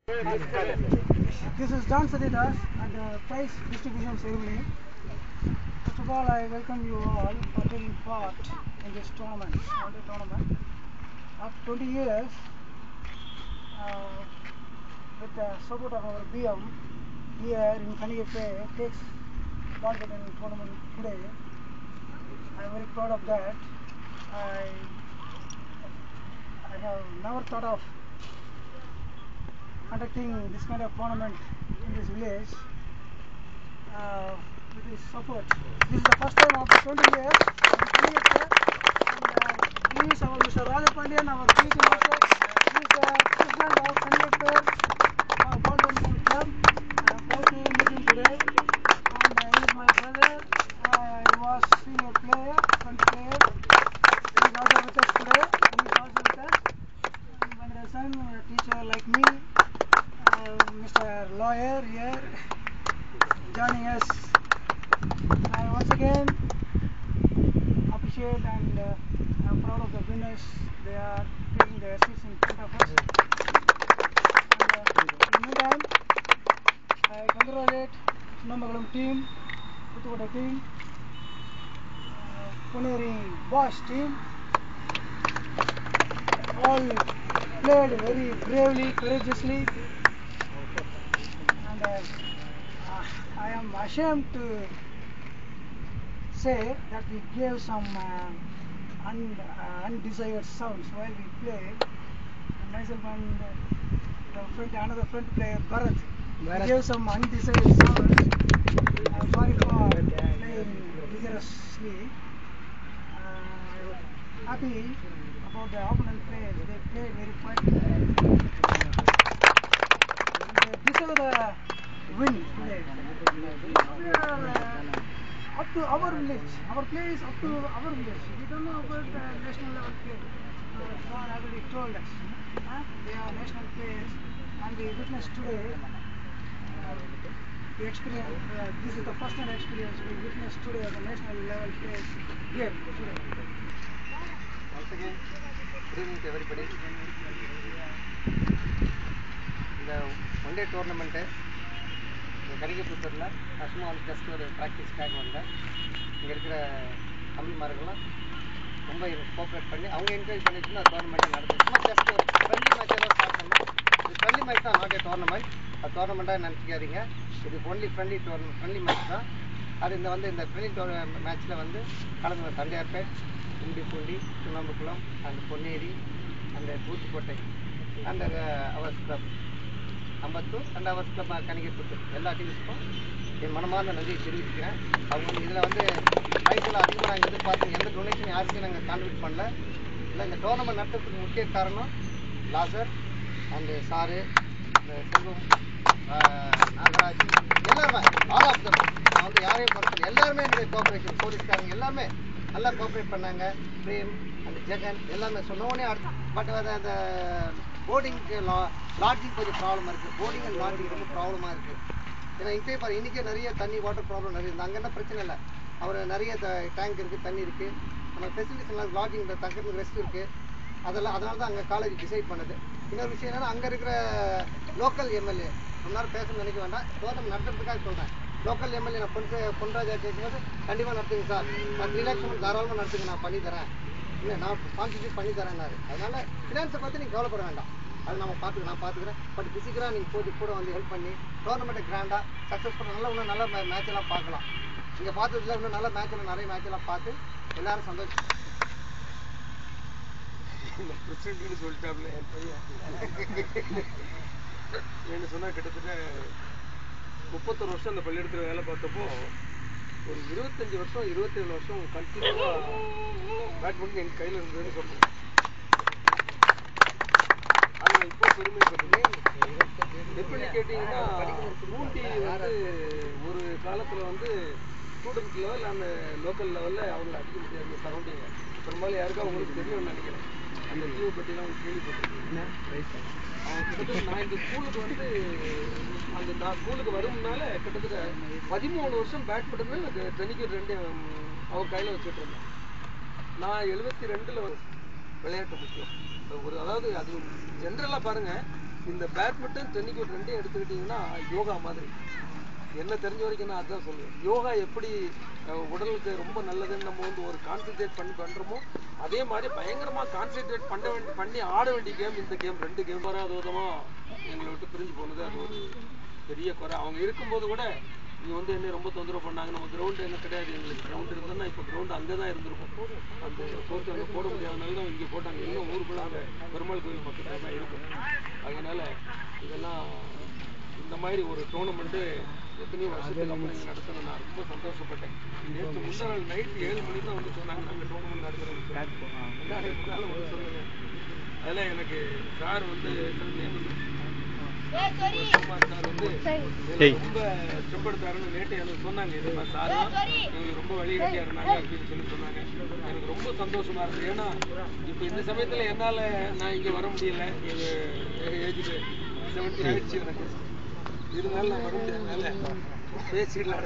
This is John Sadidas at the prize distribution ceremony. First of all, I welcome you all for taking part in this tournament, one-day tournament. After 20 years, with the support of our BM here in Kanigappa takes badminton tournament today. I am very proud of that. I have never thought of conducting this kind of tournament in this village with his support. This is the first time after 20 years in Kanigappa, and he is our Mr. Raja Pandian, our PT master. He is the president of Kanigappa Ball Badminton Club. I am proud to meet him today, and he is my brother. He was senior player, front player. He is also with us today. He is also with us. My son, a teacher like me. Mr. Lawyer here joining us. I once again appreciate and I'm proud of the winners. They are taking their seats in front of us. And in the meantime, I congratulate Namagalam team, Puthukotta team, Puneri Bosch team. All played very bravely, courageously. I am ashamed to say that we gave some undesired sounds while we played. Myself and another front player, Bharat, we gave some undesired sounds. I'm sorry for playing vigorously. Happy about the opponent players. They played very quietly. They deserve the win today. We are up to our village. Our play is up to our village. We don't know about the national level play. God already told us. They are national players, and we witnessed today. We experienced. This is the first time experience we witnessed today at the national level play here today. Once again, good evening to everybody. The one-day tournament. கடிகப்புத்தூரில் நான் சும்மா வந்து just ஒரு ப்ராக்டிஸ்க்காக வந்தேன். இங்கே இருக்கிற தமிழ்மார்கள்லாம் ரொம்ப எனக்கு cooperate பண்ணி அவங்க என்கரேஜ் பண்ணிட்டு அந்த டோர்னமெண்ட்டை நடத்துது. சும்மா ஜஸ்ட் ஒரு ஃப்ரெண்ட்லி மேட்சாக தான் ஸ்டார்ட் பண்ணோம். இது ஃப்ரெண்ட்லி மேட்ச் தான், நாட் ஏ டோர்னமெண்ட். அது டோர்னமெண்ட்டாக நினச்சிக்காதீங்க. இது ஒன்லி ஃப்ரெண்ட்லி மேட்ச் தான். அது இந்த ஃப்ரெண்ட்லி மேட்ச்சில் வந்து கலந்து தண்டையார்பேட், குண்டிப்பூண்டி, சுண்ணாம்புக்குளம், அந்த பொன்னேரி, அந்த ஊத்துக்கோட்டை, அந்த ours club Ambattur and ours club Kanigaputhur எல்லா டீம்ஸுக்கும் என் மனமார்ந்த நன்றியை தெரிவிக்கிறேன். அவங்க இதில் ப்ரைஸெல்லாம் அதிகமாக நாங்கள் எதிர்பார்த்து எந்த டொனேஷன் யாருக்கும் நாங்கள் கான்ட்ரிபியூட் பண்ணல. இல்லை இந்த டோர்னமெண்ட் நடத்துறதுக்கு முக்கிய காரணம் லாசர் அண்டு சாரு, இந்த செல்வம், நாகராஜ், எல்லாருமே ஆல் ஆஃப் தம். நான் யாரையும் பொறுத்து எல்லாருமே என்னுடைய கோஆப்ரேஷன், போலீஸ்காரங்க எல்லாமே நல்லா கோஆப்ரேட் பண்ணாங்க. பிரேம் அந்த ஜெகன் எல்லாமே சொன்னோடனே அடுத்து. பட் அந்த போர்டிங்க்கு லாட்ஜிங் கொஞ்சம் ப்ராப்ளமாக இருக்குது. போர்டிங் அண்ட் லாட்ஜிங் ரொம்ப ப்ராப்ளமாக இருக்குது. ஏன்னா இங்கே பாரு, இன்றைக்கே நிறைய தண்ணி வாட்டர் ப்ராப்ளம் நிறைய இருக்குது. அங்கே என்ன பிரச்சனை இல்லை. அவர் நிறைய டேங்க் இருக்குது, தண்ணி இருக்குது, நம்ம ஃபெசிலிட்டிஸ் எல்லாம் லாட்ஜிங் தங்கிறதுக்கு ரெஸ்ட் இருக்குது. அதனால தான் அங்கே காலேஜ் டிசைட் பண்ணுது. இன்னொரு விஷயம் என்னென்னா, அங்கே இருக்கிற லோக்கல் எம்எல்ஏ முன்னாடி பேசணும்னு நினைக்க வேண்டாம். டோர்னமெண்ட் நடத்துறதுக்காக சொல்கிறேன். லோக்கல் எம்எல்ஏ நான் பொன்ராஜா கேட்கும்போது கண்டிப்பாக நடத்துங்க சார், நான் 3 lakhs தாராளமாக நடத்துங்க, நான் பண்ணித்தரேன், இல்லை நான் ஸ்பான்சர்ஷிப் பண்ணி தரேன்னாரு. அதனால் ஃபினான்ஸை பற்றி நீங்கள் கவலைப்பட வேண்டாம், அது நான் பார்த்துக்கிறேன். பட் ஃபிசிக்கலாக நீங்கள் கூட வந்து ஹெல்ப் பண்ணி டோர்னமெண்ட்டை கிராண்டாக சக்ஸஸ்ஃபுல்லாக இன்னும் நல்ல மேட்செல்லாம் பார்க்கலாம். இங்கே பார்த்ததுல இன்னும் நல்ல நிறைய மேட்செல்லாம் பார்த்து எல்லாரும் சந்தோஷம். பிரசிடென்ட்னு சொல்லிட்டாப்ல என் பையன் என்ன சொன்னால், கிட்டத்தட்ட 31 வருஷம் அந்த பள்ளியிடத்தில் வேலை பார்த்தப்போ ஒரு 25 வருஷம் 27 வருஷம் கண்டினியூவாக பேட்மிண்டன் எங்கள் கையில் இருந்ததுன்னு சொல்லுவோம். அது இப்போ பெருமைப்படுறேன். எப்படின்னு கேட்டிங்கன்னா, பூண்டி ஒரு காலத்தில் ஸ்டூடெண்ட் லெவல் அந்த லோக்கல் லெவலில் அவங்களை அடிக்க முடியாது சரௌண்டிங்கை. பெரும்பாலும் யாருக்கா உங்களுக்கு தெரியும்னு நினைக்கிறேன். அந்த டீமை பற்றிலாம் அவங்க கேள்விப்பட்டிருக்கீங்க. அவங்க கிட்டத்தட்ட நான் இந்த ஸ்கூலுக்கு நான் ஸ்கூலுக்கு வரும்னால கிட்டத்தட்ட 13 வருஷம் பேட்மிண்டன் டென்னிக்கு 2 அவர் கையில் வச்சுட்டு இருந்தேன். நான் 72 விளையாட்டு முக்கியம். அதாவது அது ஜென்ரலாக பாருங்கள், இந்த பேட்மிண்டன் டென்னிஸ் ரெண்டையும் எடுத்துக்கிட்டீங்கன்னா யோகா மாதிரி. என்ன தெரிஞ்ச வரைக்கும் நான் அதுதான் சொல்லுவேன். யோகா எப்படி உடலுக்கு ரொம்ப நல்லதுன்னு நம்ம வந்து ஒரு கான்சென்ட்ரேட் பண்றோமோ அதே மாதிரி பயங்கரமா கான்சென்ட்ரேட் பண்ணி ஆட வேண்டிய கேம் இந்த கேம். 2 கேம் வராத விதமா எங்களை விட்டு பிரிஞ்சு போனது அது ஒரு பெரிய குறை. அவங்க இருக்கும்போது கூட நீ வந்து என்ன ரொம்ப தொந்தரவு பண்ணாங்க. நம்ம கிரவுண்ட் என்ன கிடையாது, எங்களுக்கு கிரவுண்ட் இருந்ததுன்னா இப்போ கிரவுண்ட் அங்கே தான் இருந்திருக்கும். அந்த கோர்ட் அங்கே போட முடியாதனால தான் இங்கே போட்டாங்க. இன்னும் ஊருக்குள்ள அங்கே பெருமாள் கோயில் பக்கத்தில் தான் இருக்கும். அதனால இதெல்லாம் இந்த மாதிரி ஒரு டோர்னமெண்ட்டு எத்தனையோ வருஷத்துக்கு அப்புறம் இங்கே நடத்தணும். நான் ரொம்ப சந்தோஷப்பட்டேன். நேற்று முந்தா நாள் நைட்டு 7 மணிக்கு தான் வந்து சொன்னாங்க நாங்கள் டோர்னமெண்ட் நடத்துகிறோம். வந்து சொன்னாங்க. அதெல்லாம் எனக்கு சார் வந்து ரொம்ப ஸ்டெப்படுத்தாருன்னு நேற்று எனக்கு சொன்னாங்க. இது மாதிரி சார் எங்களுக்கு ரொம்ப வழிகாட்டியா இருந்தாங்க அப்படின்னு சொன்னாங்க. எனக்கு ரொம்ப சந்தோஷமா இருந்தது. ஏன்னா இப்போ இந்த சமயத்தில் என்னால் நான் இங்கே வர முடியல. ஏஜ் 70 ஆயிடுச்சு எனக்கு. இருந்தாலும் நான் வர முடியாதனால பேசிடலாம்.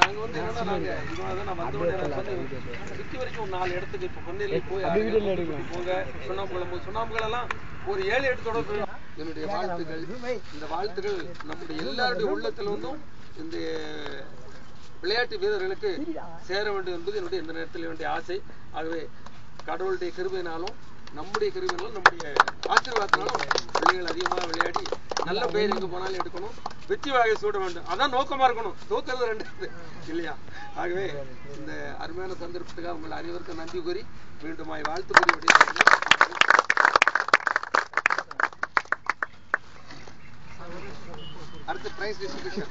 நாங்க வந்து என்னன்னா நான் வந்த சுத்தி வரைக்கும் ஒரு 4 இடத்துக்கு இப்ப பொன்னேரி போய் போங்க. சுண்ணாம்புகளெல்லாம் ஒரு 7-8 தொடர்பு. என்னுடைய வாழ்த்துக்கள். இந்த வாழ்த்துக்கள் நம்முடைய எல்லாருடைய உள்ளத்துல வந்தும் இந்த விளையாட்டு வீரர்களுக்கு சேர வேண்டும் என்பது என்னுடைய இந்த நேரத்தில் வேண்டிய ஆசை. ஆகவே கடவுளுடைய கிருபையினாலும் நம்முடைய கிருபையினாலும் நம்முடைய ஆசீர்வாதத்தினாலும் பிள்ளைகள் அதிகமாக விளையாடி நல்ல பெயர் எங்க போனாலும் எடுக்கணும். வெற்றி வாகை சூட வேண்டும். அதான் நோக்கமா இருக்கணும். தோக்கிறது 2 இல்லையா? ஆகவே இந்த அருமையான சந்தர்ப்பத்துக்காக உங்கள் அனைவருக்கும் நன்றி கூறி மீண்டுமாய் வாழ்த்து கூறி விடைபெறுகிறேன். அடுத்த பிரைஸ் டிஸ்ட்ரிபியூஷன்.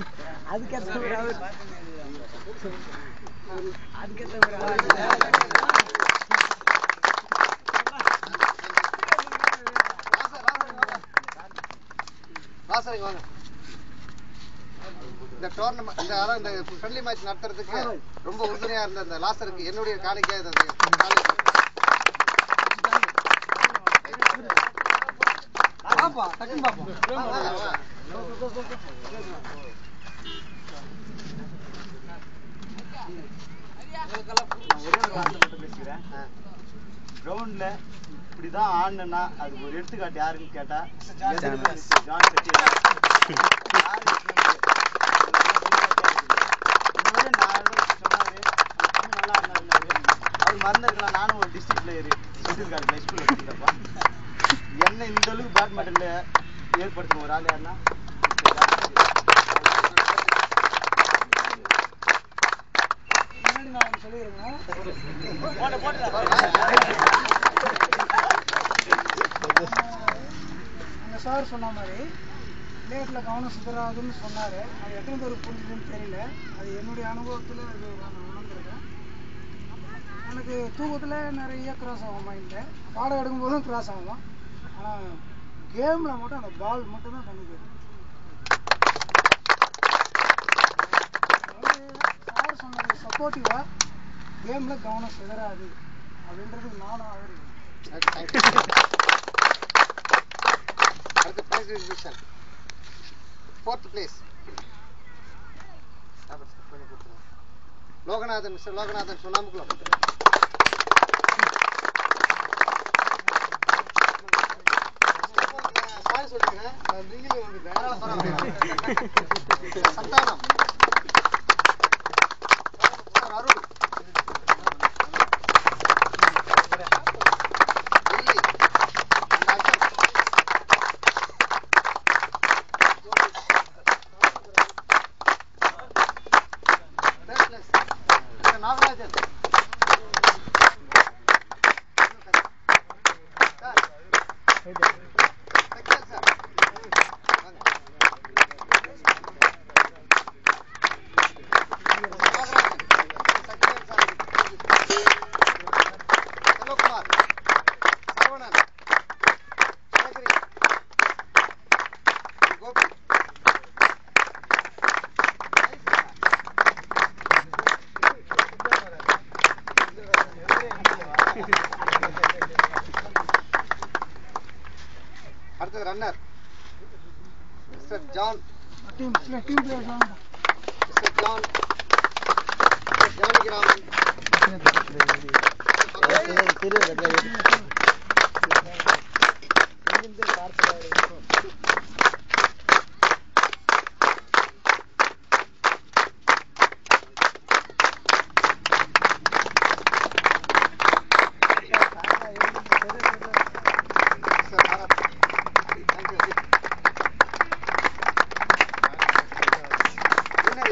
வாங்க. இந்த டோர்னமெண்ட் இந்த ஃப்ரெண்ட்லி மேட்ச் நடத்துறதுக்கு ரொம்ப உறுதுணையா இருந்த இந்த லாசருக்கு என்னுடைய காணிக்கையா கிரவுண்ட்ல இப்படிதான் ஆடணும்னா அதுக்கு ஒரு எடுத்துக்காட்டு யாருன்னு கேட்டா அவர் மறந்துருக்கலாம். நானும் ஒரு டிஸ்ட்ரிக்ட் பிளேயரு ஹை ஸ்கூல்ல படிக்கிறப்பா. என்ன இந்த அளவுக்கு பேட்மிண்டன்ல ஏற்படுத்தும் ஒரு ஆள் யாருன்னா அந்த சார் சொன்ன மாதிரி விளையாட்டில் கவனம் சிதறாதுன்னு சொன்னார். அது எத்தனை பேருக்கு புரிஞ்சுதுன்னு தெரியல. அது என்னுடைய அனுபவத்தில் அது நான் உணர்ந்துருக்கேன். எனக்கு தூக்கத்தில் நிறைய கிராஸ் ஆகும் மைண்டில். பாடம் எடுக்கும்போதும் கிராஸ் ஆகும். ஆனால் கேமில் மட்டும் அந்த பால் மட்டும் தான் கண்ணு போயிடும். சார் சொன்னது சப்போர்ட்டிவாக கேமில் கவனம் சிதறாது அப்படின்றதுக்கு நானும் ஆதரிக்கிறேன். அடுத்த prize distribution. 4th place. Loganathan, mister Loganathan Sunnambukulam. Sorry சொல்லிக்கிறேன். நீங்களும் வந்து சந்தானம், அருள், நாகராஜன், அடுத்தது runner mister John team players வாங்க. Mister John Janakiraman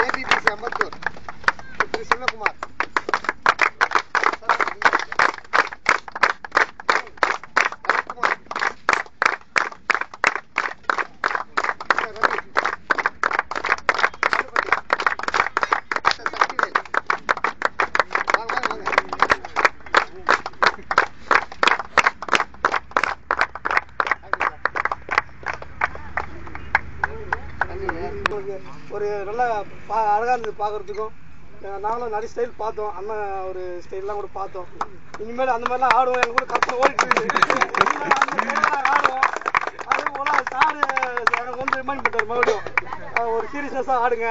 ABBC Ambattur Thiru Sivakumar ஒரு நல்ல அழகா இருந்தது பார்க்கறதுக்கும். நாங்களும் நிறைய ஸ்டைல் பார்த்தோம், அண்ணன் ஒரு ஸ்டைல்லாம் கூட பார்த்தோம். இனிமேல் அந்த மாதிரிலாம் ஆடுவோம், எங்க கூட கஷ்டம் ஓடிட்டு ஆடுவோம். அதே போல சாரு எனக்கு வந்து ரிமைண்ட் பண்ணிட்டார் மறுபடியும் ஒரு சீரியஸ்னஸாக ஆடுங்க,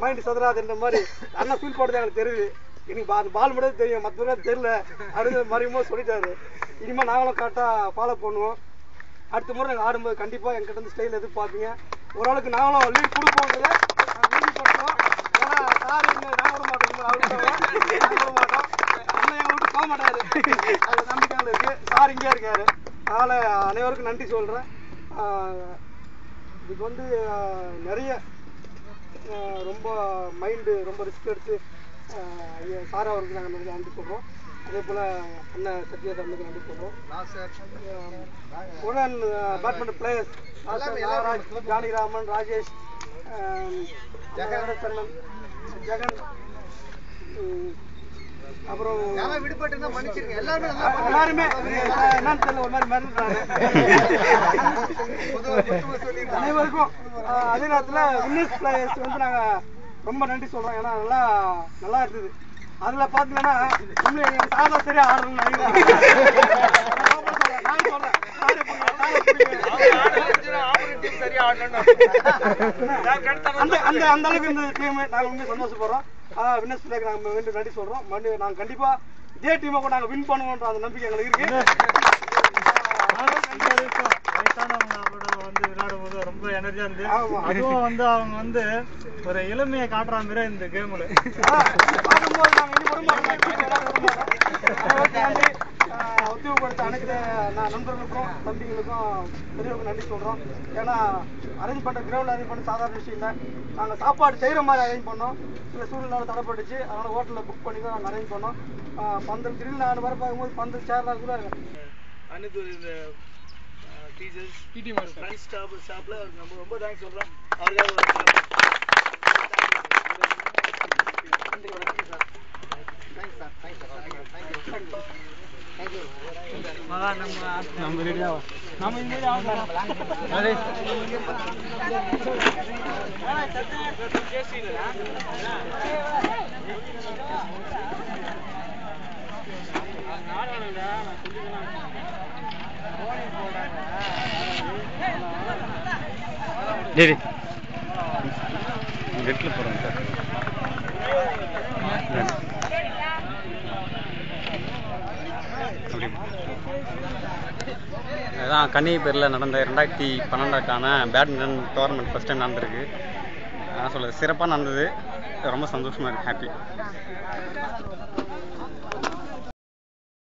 மைண்ட் சதுராதுன்ற மாதிரி அண்ணன் ஃபீல் போடுறது எனக்கு தெரியுது. எனக்கு அந்த பால் மட்டும் தெரியும், மற்ற தெரியல அப்படின்னு மறுபடியும் சொல்லிட்டாரு. இனிமேல் நாங்களும் கரெக்டாக ஃபாலோ பண்ணுவோம். அடுத்த முறை நாங்கள் ஆடும்போது கண்டிப்பாக எங்கிட்ட இருந்து ஸ்டைல் எதிர்பார்ப்பீங்க. ஓரளவுக்கு நாங்களும் லீட் கொடுப்போங்கிறத உறுதிப்படுத்துவோம். ஏன்னா சார் நாங்கள் விட மாட்டோம், அவரு நாங்கள் விட மாட்டோம், இன்னும் எங்களை விட்டு போக மாட்டாரு, அது நம்பிக்கையில் இருக்கு. சார் இங்கே இருக்காரு. அதனால் அனைவருக்கும் நன்றி சொல்கிறேன். இதுக்கு வந்து நிறைய ரொம்ப மைண்டு ரொம்ப ரிஸ்க் எடுத்து சார் அவருக்கு நாங்கள் நிறைய நன்றி சொல்கிறோம். அதே போல் அண்ணன் சத்யா தம்புக்கு நன்றி சொல்கிறோம். உடன் பேட்மிண்டன் பிளேயர்ஸ் நாகராஜ், ஜானகிராமன், ராஜேஷ், ஜெகன், அப்புறம் விடுபட்டு மன்னிச்சிருங்க. எல்லாருமே எல்லாருமே என்னன்னு தெரியல, ஒரு மாதிரி மறந்துட்டாங்க அனைவருக்கும். அதே நேரத்தில் வின்னர்ஸ் பிளேயர்ஸ் வந்து நாங்கள் ரொம்ப நன்றி சொல்கிறோம். ஏன்னா நல்லா இருந்தது. அதில் பார்த்தீங்கன்னா உண்மையை எங்கள் சாதா சரியாக ஆடணும்னு நினைக்கிறேன். நான் சொல்கிறேன் அந்த அளவுக்கு இந்த டீம் நாங்கள் உண்மையை சந்தோஷப்படுறோம். வின்னர்ஸ் பிளேயருக்கு நாங்கள் மீண்டும் நன்றி சொல்கிறோம். நாங்கள் கண்டிப்பாக இதே டீமை கூட நாங்கள் வின் பண்ணுவோன்ற அந்த நம்பிக்கை எங்களுக்கு இருக்கு. வயசானவங்க அவரோட வந்து விளையாடும் போது ரொம்ப எனர்ஜியா இருந்து, அதுவும் வந்து அவங்க வந்து ஒரு இளமையை காட்டுற மாதிரி இந்த கேம்ல பார்க்கும்போது நாங்கள் இனி உத்தியோகப்படுத்த அனைத்து நண்பர்களுக்கும் தம்பிகளுக்கும் பெரியவர்களுக்கும் நன்றி சொல்கிறோம். ஏன்னா அரேஞ்ச் பண்ணுற கிரவுண்ட் அரேஞ்ச் பண்ண சாதாரண விஷயம் இல்லை. நாங்கள் சாப்பாடு செய்கிற மாதிரி அரேஞ்ச் பண்ணோம். சில சூழ்நிலை தடைப்பட்டுச்சு, அதனால் ஹோட்டலில் புக் பண்ணி தான் நாங்கள் அரேஞ்ச் பண்ணோம். பந்தல் திடீர்னு நான் வர பார்க்கும்போது பந்தல் சேர்லாம் கூட அனைத்து இந்த டீச்சர்ஸ் பிடி மாஸ்டர் ஸ்டாஃப்ல நம்ம ரொம்ப தேங்க்ஸ் சொல்கிறோம். அவருக்காக நெட்ல போறோம் சார். அதான் கன்னியப்பேரில் நடந்த 2012க்கான பேட்மிண்டன் டோர்னமெண்ட் ஃபர்ஸ்ட் டைம் நடந்திருக்கு. அதான் சொல்கிறது சிறப்பாக நடந்தது. ரொம்ப சந்தோஷமாக இருக்குது, ஹாப்பி.